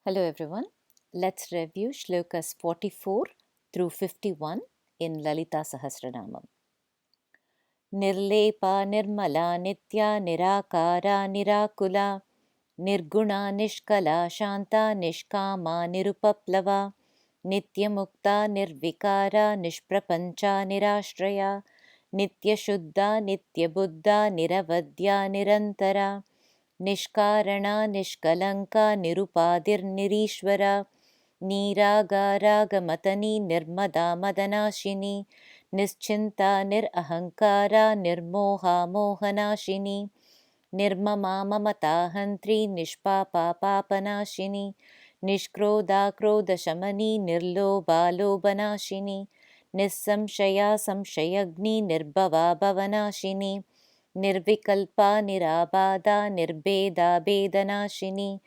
Hello everyone. Let's review shlokas 44 through 51 in Lalita Sahasranamam. Nirlepā nirmalā nityā nirākārā nirākulā nirguṇā niśhkaḻā śāntā niśhkāmā nirupaplavā nityamuktā nirvikārā niśhprapañchā nirāśrayā nityashuddhā nityabuddhā niravadyā nirantarā niśhkāraṇā niśhkaḻaṅkā nirupādhir nirīśvarā nīrāgā rāgamathanī nirmadā madanāśinī niśchintā nirahaṅkārā nirmohā mohanāśinī nirmamā mamatāhantri niśhpapapapanāśinī niśhkroධā krodhaṣamani nirlobhā lobhanāśinī niṣsamśaya samśayagni nirbhavā bhavanaśinī nirvikalpā nirābādā nirbedhā bedanaśinī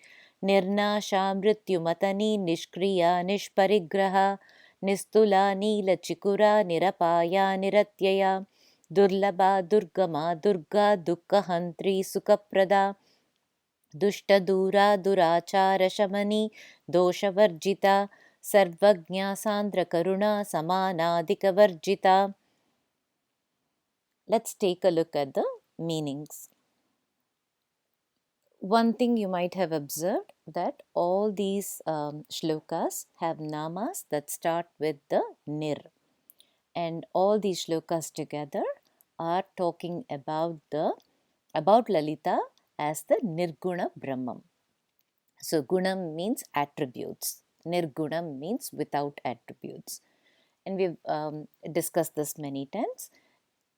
nirnāśā mrityumatani niśhkriya niśhparigraha nistulā nīlachikurā nirapāyā niratyaya durlabhā durgama durga dukkahantri sukaprada duštadūrā durāchāra shamani doshavarjita sarvajñā sandra-karuna samānādikavarjita. Let's take a look at the meanings. One thing you might have observed that all these shlokas have namas that start with the nir, and all these shlokas together are talking about Lalita as the nirguṇa Brahman. So gunam means attributes, nirgunam means without attributes, and we've discussed this many times.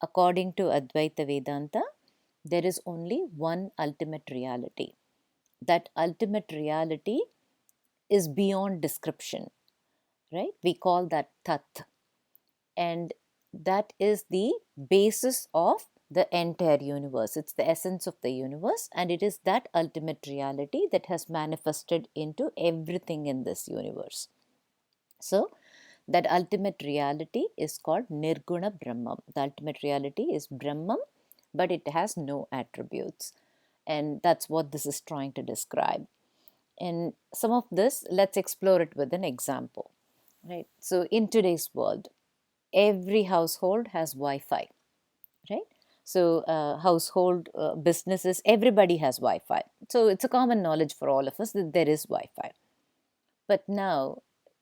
According to Advaita Vedanta, there is only one ultimate reality. That ultimate reality is beyond description, right? We call that tat, and that is the basis of the entire universe. It's the essence of the universe, and it is that ultimate reality that has manifested into everything in this universe. So, that ultimate reality is called nirguṇa Brahman. The ultimate reality is Brahman, but it has no attributes. And that's what this is trying to describe. And some of this, let's explore it with an example. Right? So, in today's world, every household has Wi-Fi, right? So, household businesses, everybody has Wi-Fi. So, it's a common knowledge for all of us that there is Wi-Fi. But now,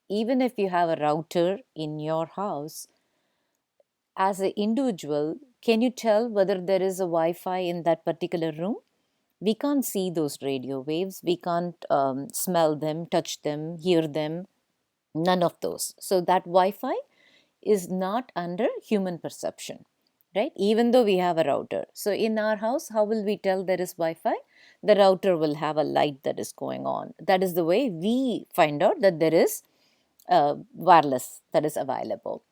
even if you have a router in your house, as an individual, can you tell whether there is a Wi-Fi in that particular room? We can't see those radio waves. We can't smell them, touch them, hear them, none of those. So that Wi-Fi is not under human perception, right? Even though we have a router. So in our house, how will we tell there is Wi-Fi? The router will have a light that is going on. That is the way we find out that there is wireless that is available.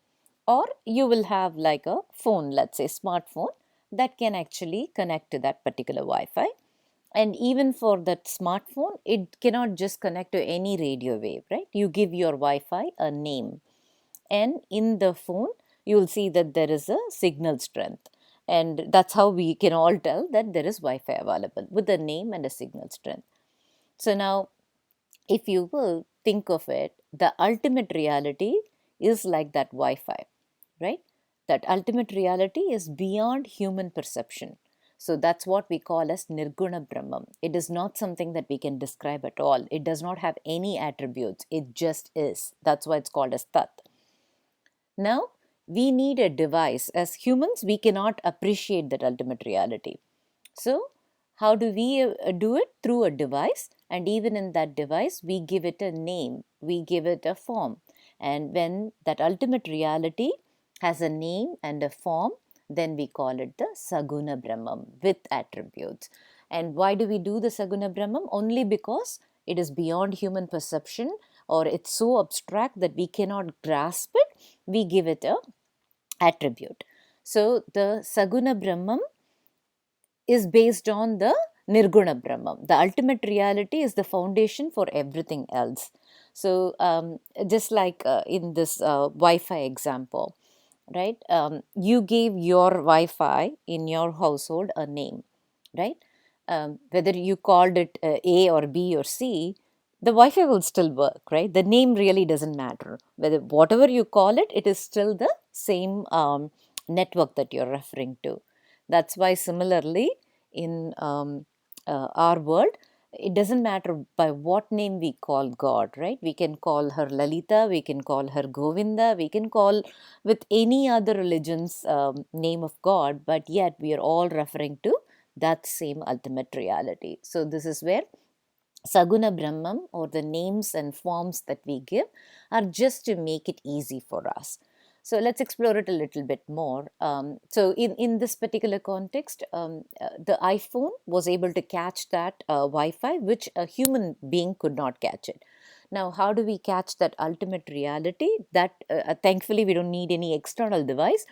Or you will have like a phone, let's say smartphone, that can actually connect to that particular Wi-Fi. And even for that smartphone, it cannot just connect to any radio wave, right? You give your Wi-Fi a name, and in the phone you will see that there is a signal strength, and that's how we can all tell that there is Wi-Fi available, with a name and a signal strength. So now, if you will think of it, the ultimate reality is like that Wi-Fi, right? That ultimate reality is beyond human perception. So that's what we call as nirguṇa Brahman. It is not something that we can describe at all. It does not have any attributes. It just is. That's why it's called as tat. Now, we need a device. As humans, we cannot appreciate that ultimate reality. So, how do we do it? Through a device, and even in that device, we give it a name, we give it a form. And when that ultimate reality has a name and a form, then we call it the Saguṇa Brahman with attributes. And why do we do the Saguṇa Brahman? Only because it is beyond human perception, or it's so abstract that we cannot grasp it. We give it a attribute. So the Saguṇa Brahman is based on the nirguṇa Brahman. The ultimate reality is the foundation for everything else. So just like in this Wi-Fi example, right? You gave your Wi-Fi in your household a name, right? Whether you called it A or B or C, the Wi-Fi will still work, right? The name really doesn't matter. Whatever you call it, it is still the same network that you're referring to. That's why similarly in our world, it doesn't matter by what name we call God, right? We can call her Lalita, we can call her Govinda, we can call with any other religion's name of God, but yet we are all referring to that same ultimate reality. So this is where Saguna Brahmam, or the names and forms that we give, are just to make it easy for us. So let's explore it a little bit more. So in this particular context, the iPhone was able to catch that Wi-Fi, which a human being could not catch it. Now, how do we catch that ultimate reality? That thankfully we don't need any external device.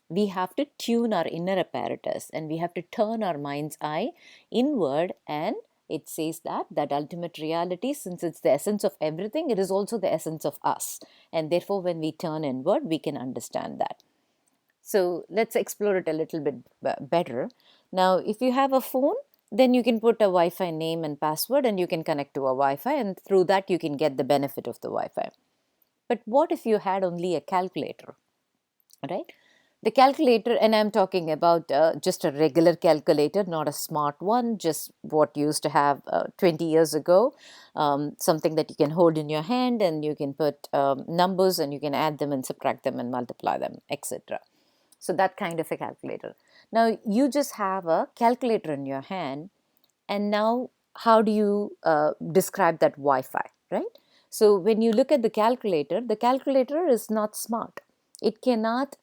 We have to tune our inner apparatus, and we have to turn our mind's eye inward, and it says that ultimate reality, since it's the essence of everything, it is also the essence of us, and therefore when we turn inward we can understand that. So let's explore it a little bit better. Now, if you have a phone, then you can put a Wi-Fi name and password and you can connect to a Wi-Fi, and through that you can get the benefit of the Wi-Fi. But what if you had only a calculator, right? The calculator, and I'm talking about just a regular calculator, not a smart one, just what you used to have 20 years ago, something that you can hold in your hand and you can put numbers and you can add them and subtract them and multiply them, etc. So that kind of a calculator. Now you just have a calculator in your hand, and now how do you describe that Wi-Fi, right? So when you look at the calculator is not smart. It cannot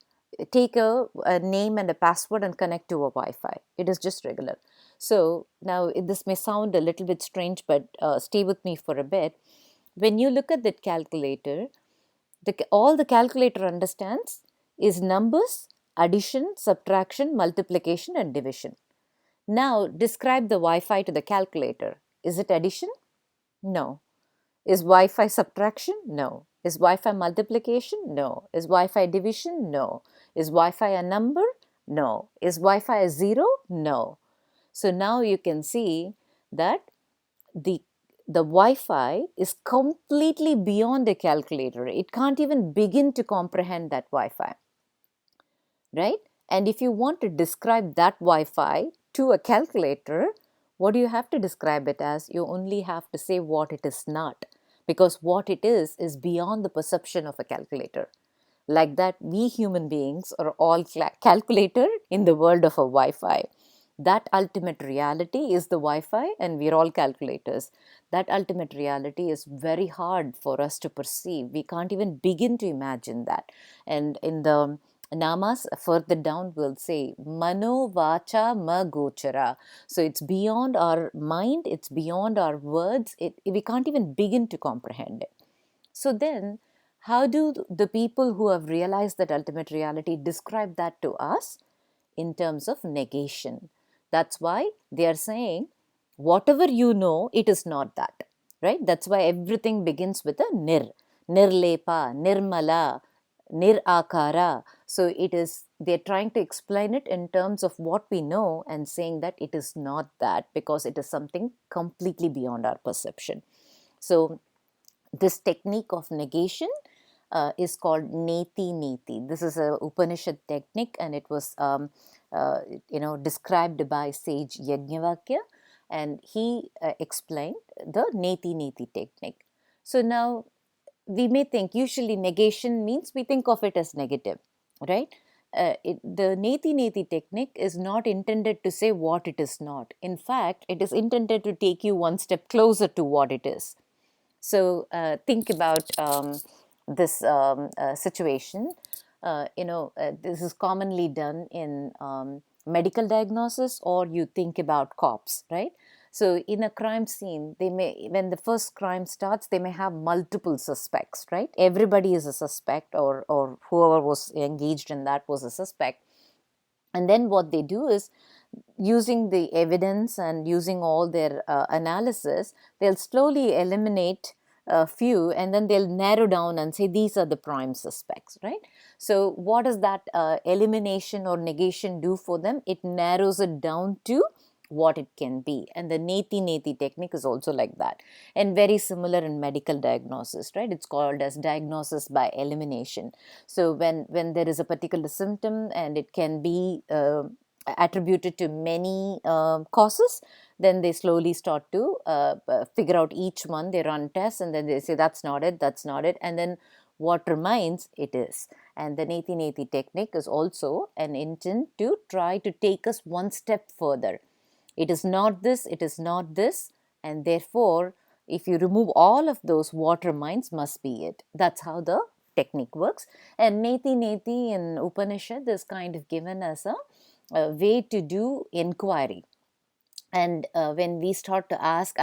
take a name and a password and connect to a Wi-Fi. It is just regular. So now this may sound a little bit strange, but stay with me for a bit. When you look at that calculator, all the calculator understands is numbers, addition, subtraction, multiplication, and division. Now describe the Wi-Fi to the calculator. Is it addition? No. Is Wi-Fi subtraction? No. Is Wi-Fi multiplication? No. Is Wi-Fi division? No. Is Wi-Fi a number? No. Is Wi-Fi a zero? No. So now you can see that the Wi-Fi is completely beyond a calculator. It can't even begin to comprehend that Wi-Fi, right? And if you want to describe that Wi-Fi to a calculator, what do you have to describe it as? You only have to say what it is not, because what it is beyond the perception of a calculator. Like that, we human beings are all calculator in the world of a Wi-Fi. That ultimate reality is the Wi-Fi, and we're all calculators. That ultimate reality is very hard for us to perceive. We can't even begin to imagine that. And in the namas further down will say mano vacha magochara. So it's beyond our mind, it's beyond our words, we can't even begin to comprehend it. So then how do the people who have realized that ultimate reality describe that to us? In terms of negation. That's why they are saying whatever you know, it is not that, right? That's why everything begins with a nirlepā, nirmalā, nirākārā. So it is, they're trying to explain it in terms of what we know and saying that it is not that, because it is something completely beyond our perception. So this technique of negation is called neti. This is a Upanishad technique, and it was described by sage Yajnavalkya, and he explained the neti technique. So now we may think usually negation means we think of it as negative, right? The neti technique is not intended to say what it is not. In fact, it is intended to take you one step closer to what it is. So think about this situation. This is commonly done in medical diagnosis, or you think about cops, right? So in a crime scene, when the first crime starts, they may have multiple suspects, right? Everybody is a suspect, or whoever was engaged in that was a suspect. And then what they do is, using the evidence and using all their analysis, they'll slowly eliminate a few, and then they'll narrow down and say these are the prime suspects, right? So what does that elimination or negation do for them? It narrows it down to what it can be. And the neti technique is also like that, and very similar in medical diagnosis, right? It's called as diagnosis by elimination. So when there is a particular symptom and it can be attributed to many causes, then they slowly start to figure out each one. They run tests and then they say that's not it, that's not it, and then what remains, it is. And the neti technique is also an intent to try to take us one step further. It is not this, it is not this, and therefore if you remove all of those, what remains must be it. That's how the technique works. And neti in Upanishad is kind of given as a way to do inquiry. And when we start to ask,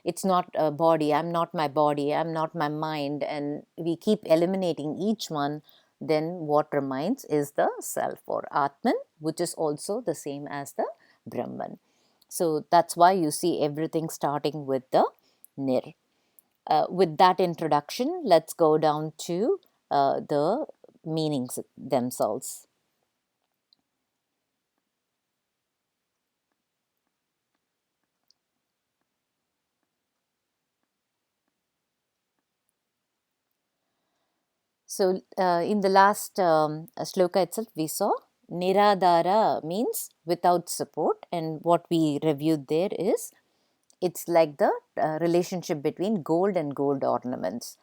it's not a body, I'm not my body, I'm not my mind, and we keep eliminating each one, then what remains is the self, or Atman, which is also the same as the Brahman. So that's why you see everything starting with the nir. With that introduction, let's go down to the meanings themselves. So in the last shloka itself, we saw nirākārā means without support, and what we reviewed there is it's like the relationship between gold and gold ornaments.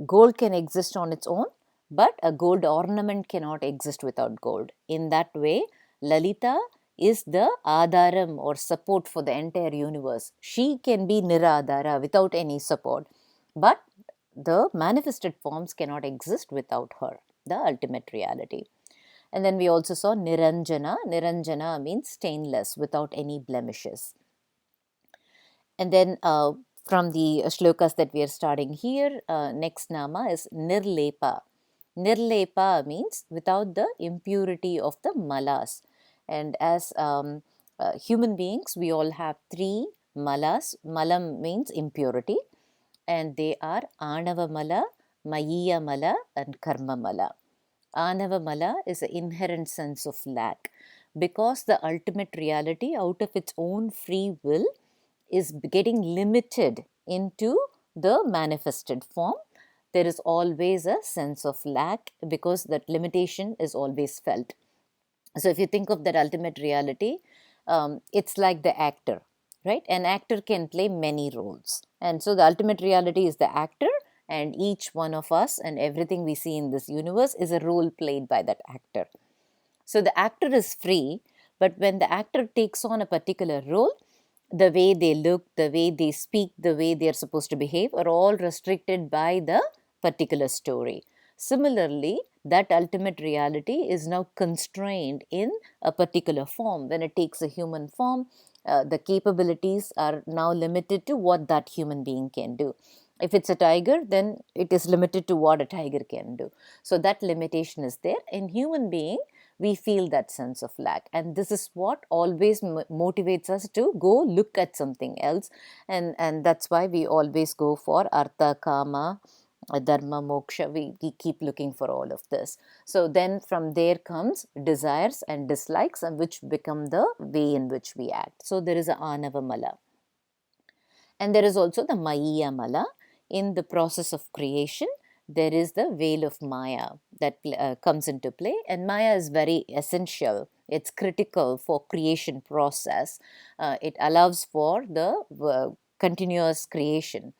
Gold can exist on its own, but a gold ornament cannot exist without gold. In that way, Lalita is the ādharam or support for the entire universe. She can be nirākārā without any support, but the manifested forms cannot exist without her, the ultimate reality. And then we also saw niranjana. Niranjana means stainless, without any blemishes. And then from the shlokas that we are starting here, next nama is nirlepā. Nirlepā means without the impurity of the malas. And as human beings, we all have three malas. Malam means impurity, and they are ānava mala, mayiya mala, and karma mala. Ānava mala is an inherent sense of lack, because the ultimate reality, out of its own free will, is getting limited into the manifested form. There is always a sense of lack because that limitation is always felt. So if you think of that ultimate reality, it's like the actor, right? An actor can play many roles. And so the ultimate reality is the actor, and each one of us and everything we see in this universe is a role played by that actor. So the actor is free, but when the actor takes on a particular role, the way they look, the way they speak, the way they are supposed to behave are all restricted by the particular story. Similarly, that ultimate reality is now constrained in a particular form. When it takes a human form, the capabilities are now limited to what that human being can do. If it's a tiger, then it is limited to what a tiger can do. So that limitation is there. In human being, we feel that sense of lack, and this is what always motivates us to go look at something else, and that's why we always go for artha, kama, dharma, moksha. We keep looking for all of this. So then from there comes desires and dislikes, and which become the way in which we act. So there is a ānava mala, and there is also the mayiya mala. In the process of creation, there is the veil of Maya that comes into play, and Maya is very essential. It's critical for creation process. It allows for the continuous creation.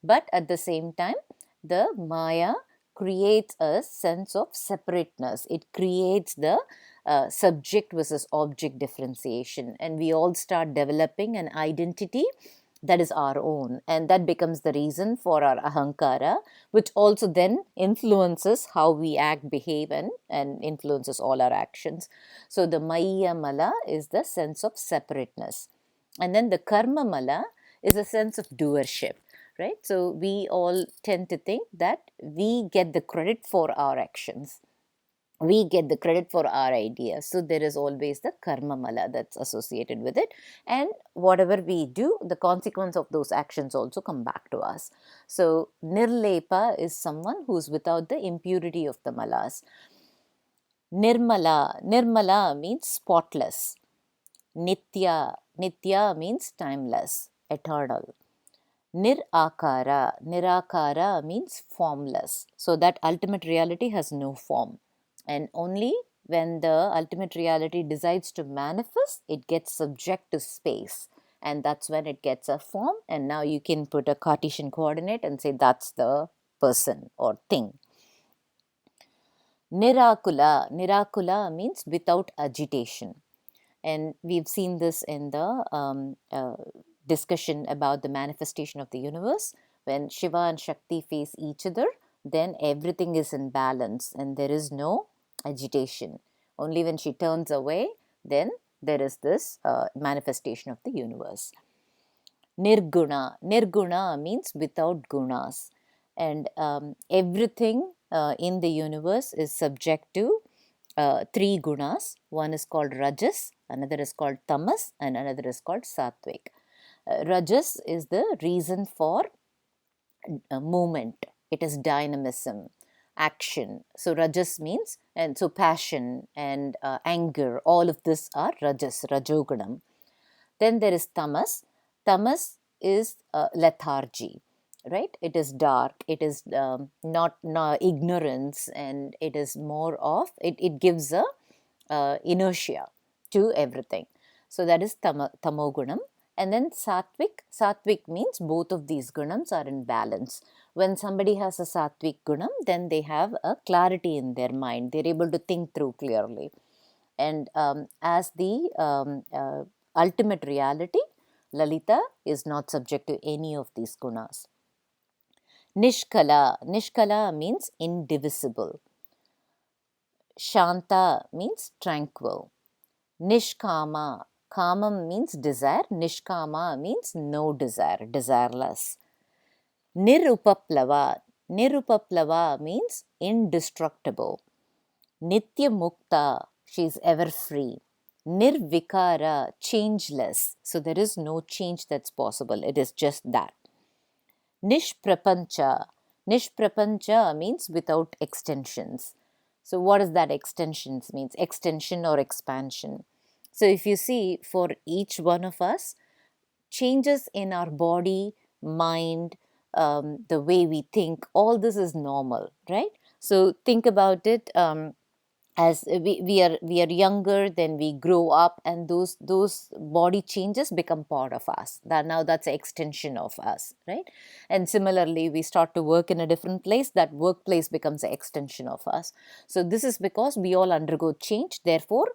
But at the same time, the Maya creates a sense of separateness. It creates the subject versus object differentiation, and we all start developing an identity that is our own, and that becomes the reason for our ahankara, which also then influences how we act, behave, and influences all our actions. So the mayiya mala is the sense of separateness, and then the karma mala is a sense of doership, right? So we all tend to think that we get the credit for our actions, we get the credit for our ideas. So there is always the karma mala that's associated with it, and whatever we do, the consequence of those actions also come back to us. So nirlepā is someone who is without the impurity of the malas. Nirmalā means spotless. nitya. Nitya means timeless, eternal. Nirākārā. Nirākārā means formless. So that ultimate reality has no form. And only when the ultimate reality decides to manifest, it gets subject to space. And that's when it gets a form. And now you can put a Cartesian coordinate and say that's the person or thing. Nirākulā. Nirākulā means without agitation. And we've seen this in the discussion about the manifestation of the universe. When Shiva and Shakti face each other, then everything is in balance and there is no agitation. Only when she turns away, then there is this manifestation of the universe. Nirguṇā. Nirguṇā means without gunas. And everything in the universe is subject to three gunas. One is called rajas, another is called tamas, and another is called satvik. Rajas is the reason for movement. It is dynamism, action. So rajas means, and so passion and anger, all of this are rajas, rajogunam. Then there is tamas. Tamas is lethargy, right? It is dark, it is not ignorance, and it is more of, it gives a inertia to everything. So that is tamogunam. And then satvik. Satvik means both of these gunams are in balance. When somebody has a satvik gunam, then they have a clarity in their mind. They're able to think through clearly. And as the ultimate reality, Lalita is not subject to any of these gunas. Niśhkaḻā. Niśhkaḻā means indivisible. Śāntā means tranquil. Niśhkāmā. Kāmam means desire. Niśhkāmā means no desire, desireless. Nirupaplavā. Nirupaplavā means indestructible. Nityamuktā. She is ever free. Nirvikārā, changeless. So there is no change that's possible. It is just that. Niśhprapañchā. Niśhprapañchā means without extensions. So what does that extensions means? Extension or expansion. So if you see, for each one of us, changes in our body, mind, the way we think, all this is normal, right? So think about it. As we are younger, then we grow up, and those body changes become part of us. That's an extension of us, right? And similarly, we start to work in a different place, that workplace becomes an extension of us. So this is because we all undergo change, therefore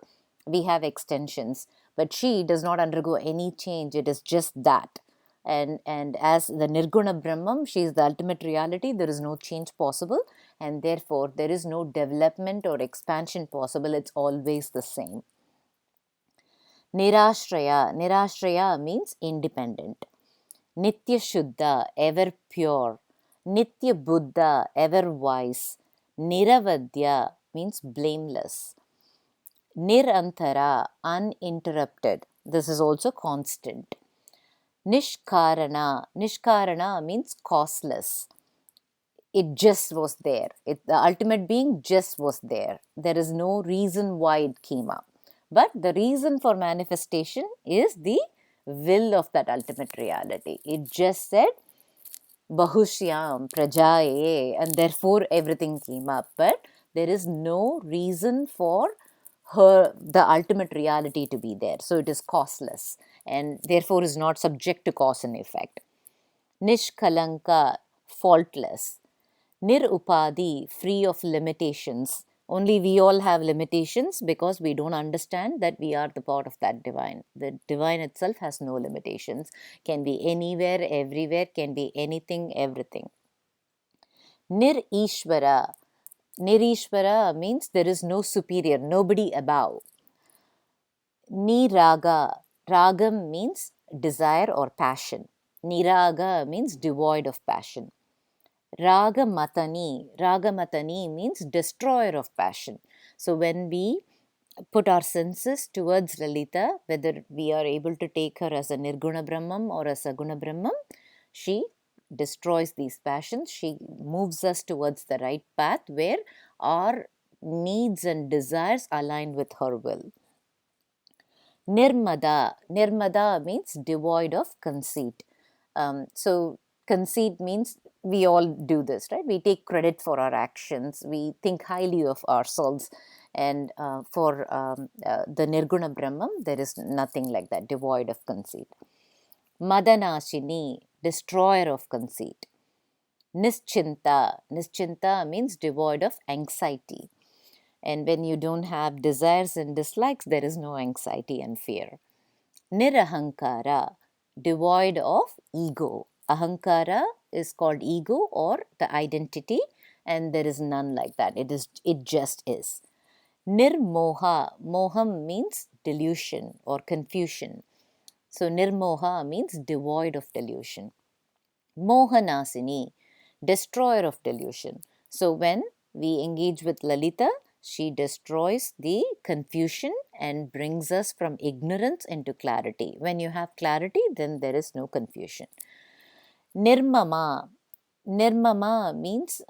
we have extensions. But she does not undergo any change, it is just that. And as the nirguṇā Brahman, she is the ultimate reality. There is no change possible, and therefore there is no development or expansion possible. It's always the same. Nirāśrayā. Nirāśrayā means independent. Nityashuddhā, ever pure. Nityabuddhā, ever wise. Niravadyā means blameless. Nirantarā, uninterrupted. This is also constant. Niśhkāraṇā. Niśhkāraṇā means causeless. It just was there. The ultimate being just was there. There is no reason why it came up. But the reason for manifestation is the will of that ultimate reality. It just said, Bahushyam Prajaye, and therefore everything came up. But there is no reason for the ultimate reality to be there. So it is causeless and therefore is not subject to cause and effect. Niśhkaḻaṅkā, faultless. Nirupādhir, free of limitations. Only we all have limitations because we don't understand that we are the part of that divine. The divine itself has no limitations. Can be anywhere, everywhere, can be anything, everything. Nirīśvarā. Nirīśvarā means there is no superior, nobody above. Nīrāgā. Ragam means desire or passion. nīrāgā means devoid of passion. Rāgamathanī. Rāgamathanī means destroyer of passion. So when we put our senses towards Lalita, whether we are able to take her as a nirguṇā Brahman or as a guna Brahman, she destroys these passions. She moves us towards the right path where our needs and desires align with her will. Nirmadā. Nirmadā means devoid of conceit. So conceit means we all do this, right? We take credit for our actions. We think highly of ourselves. And for the Nirguṇa Brahman, there is nothing like that, devoid of conceit. Madanāśinī, destroyer of conceit. Niśchintā. Niśchintā means devoid of anxiety. And when you don't have desires and dislikes, there is no anxiety and fear. Nirahaṅkārā, devoid of ego. Ahaṅkārā is called ego or the identity, and there is none like that. It just is. Nirmohā. Moham means delusion or confusion. So nirmohā means devoid of delusion. Mohanāśinī, destroyer of delusion. So when we engage with Lalita, she destroys the confusion and brings us from ignorance into clarity. When you have clarity, then there is no confusion. Nirmamā. Nirmamā means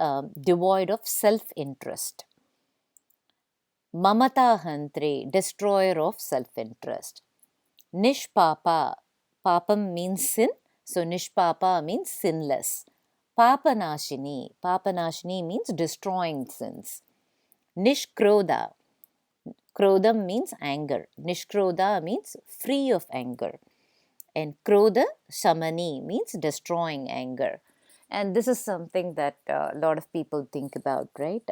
devoid of self-interest. Mamatā, destroyer of self-interest. Niśhpāpā. Papam means sin. So niśhpāpā means sinless. Papanaśinī. Papanaśinī means destroying sins. Niśkrodha. Krodham means anger. Niśkrodha means free of anger. And krodha shamani means destroying anger. And this is something that a lot of people think about, right?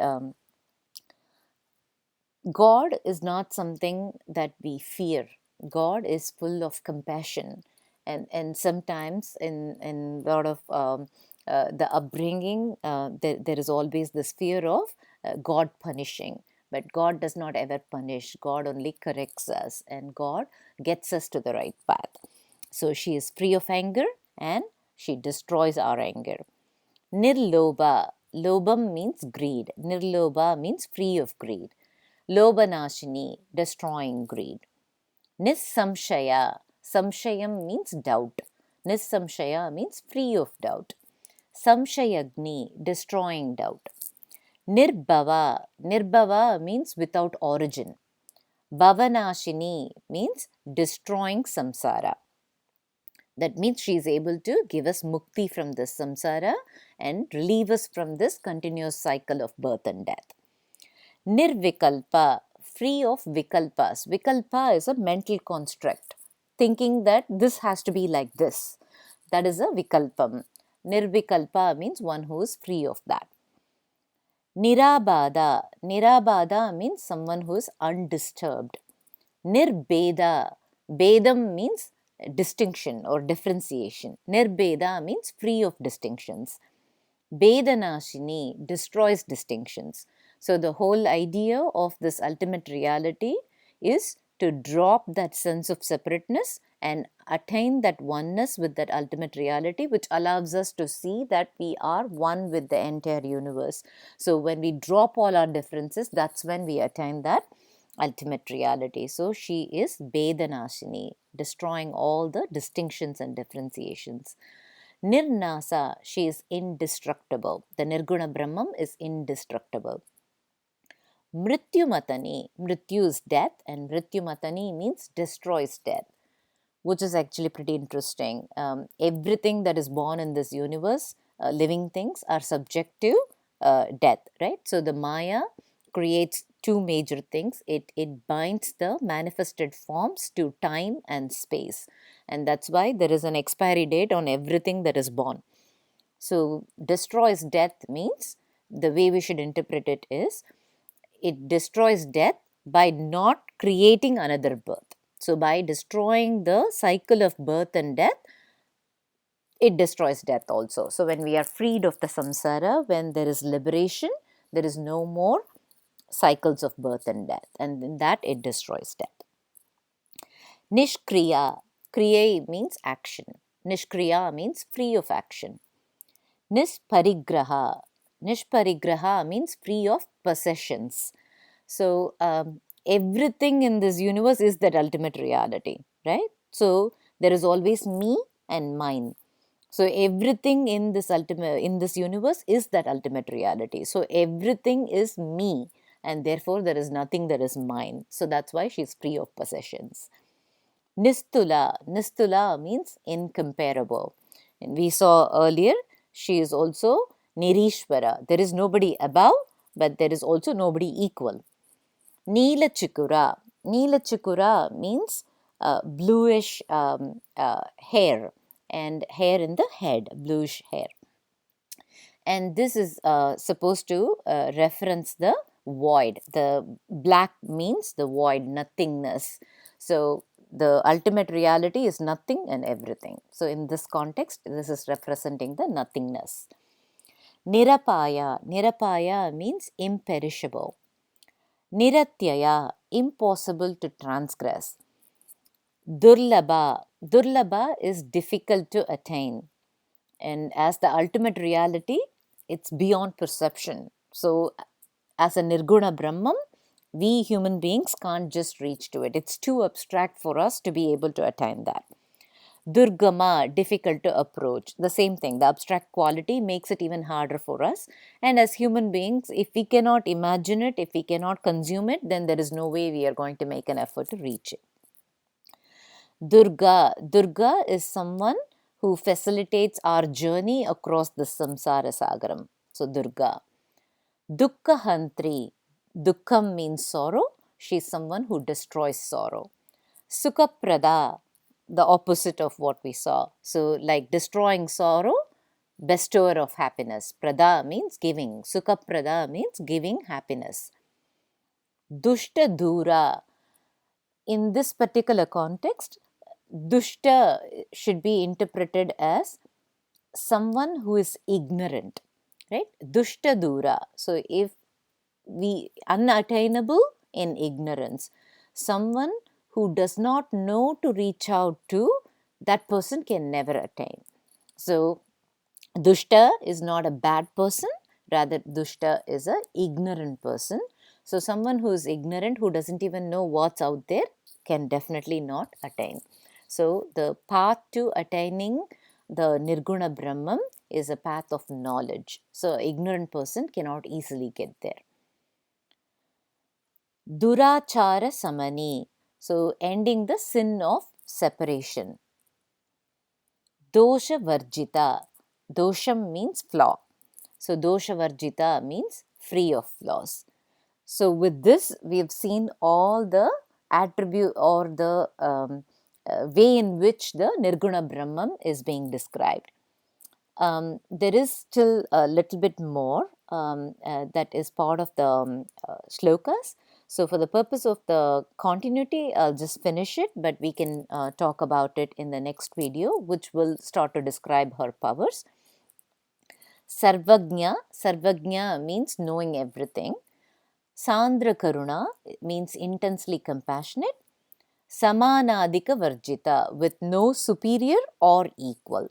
God is not something that we fear. God is full of compassion. And sometimes in a lot of the upbringing, there is always this fear of God punishing. But God does not ever punish. God only corrects us, and God gets us to the right path. So she is free of anger and she destroys our anger. Nirlobha. Lobham means greed. Nirlobha means free of greed. Lobhanāśinī, destroying greed. Nissamśaya. Samshayam means doubt. Nissamśaya means free of doubt. Samshayagni, destroying doubt. Nirbhava. Nirbhava means without origin. Bhavanāśinī means destroying samsara. That means she is able to give us mukti from this samsara and relieve us from this continuous cycle of birth and death. Nirvikalpa, free of vikalpas. Vikalpa is a mental construct, thinking that this has to be like this. That is a vikalpam. Nirvikalpa means one who is free of that. Nirabada. Nirabada means someone who is undisturbed. Nirbeda. Bedam means distinction or differentiation. Nirbeda means free of distinctions. Bedanāśinī, destroys distinctions. So the whole idea of this ultimate reality is to drop that sense of separateness and attain that oneness with that ultimate reality, which allows us to see that we are one with the entire universe. So when we drop all our differences, that's when we attain that ultimate reality. So she is Bedanāśinī, destroying all the distinctions and differentiations. Nirnasa, she is indestructible. The Nirguṇa Brahman is indestructible. Mrityumatani, Mrityu is death, and Mrityumatani means destroys death, which is actually pretty interesting. Everything that is born in this universe, living things, are subject to death, right? So the Maya creates two major things. It binds the manifested forms to time and space. And that's why there is an expiry date on everything that is born. So destroys death means, the way we should interpret it is, it destroys death by not creating another birth. So by destroying the cycle of birth and death, it destroys death also. So when we are freed of the samsara, when there is liberation, there is no more cycles of birth and death, and in that it destroys death. Nishkriya. Kriya means action. Nishkriya means free of action. Nisparigraha. Nisparigraha means free of possessions. So everything in this universe is that ultimate reality, right? So there is always me and mine. So everything in this universe is that ultimate reality. So everything is me, and therefore there is nothing that is mine. So that's why she is free of possessions. Nistula means incomparable. And we saw earlier, she is also nirīśvarā. There is nobody above, but there is also nobody equal. Nīlachikura. Nīlachikura means bluish hair, and hair in the head, bluish hair. And this is supposed to reference the void. The black means the void, nothingness. So the ultimate reality is nothing and everything. So in this context, this is representing the nothingness. Nirapāya means imperishable. Niratyā, impossible to transgress. Durlabha is difficult to attain. And as the ultimate reality, it's beyond perception. So as a nirguṇā Brahman, we human beings can't just reach to it. It's too abstract for us to be able to attain that. Durgama, difficult to approach. The same thing, the abstract quality makes it even harder for us. And as human beings, if we cannot imagine it, if we cannot consume it, then there is no way we are going to make an effort to reach it. Durga is someone who facilitates our journey across the samsara sagaram. So Durga. Dukkahantri. Dukkham means sorrow. She is someone who destroys sorrow. Sukhaprada, the opposite of what we saw. So like destroying sorrow, bestower of happiness. Prada means giving. Sukhaprada means giving happiness. Dushta Dura. In this particular context, Dushta should be interpreted as someone who is ignorant, right? Dushta Dura. So if we unattainable in ignorance, someone who does not know to reach out to, that person can never attain. So Dushta is not a bad person, rather Dushta is an ignorant person. So someone who is ignorant, who doesn't even know what's out there, can definitely not attain. So the path to attaining the nirguṇā Brahman is a path of knowledge. So ignorant person cannot easily get there. Durāchāra samani. So ending the sin of separation. Dosha varjita. Dosham means flaw. So dosha varjita means free of flaws. So with this, we have seen all the attribute or the way in which the nirguṇā Brahman is being described. There is still a little bit more that is part of the shlokas. So for the purpose of the continuity, I'll just finish it, but we can talk about it in the next video, which will start to describe her powers. Sarvagnya means knowing everything. Sandra Karuna means intensely compassionate. Samanadika Varjita, with no superior or equal.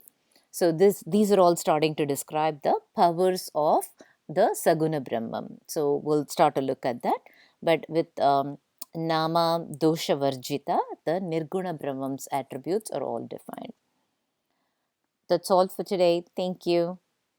So these are all starting to describe the powers of the Saguna Brahman. So we'll start to look at that. But with Nama Dosha Varjita, the Nirguṇā Brahman's attributes are all defined. That's all for today. Thank you.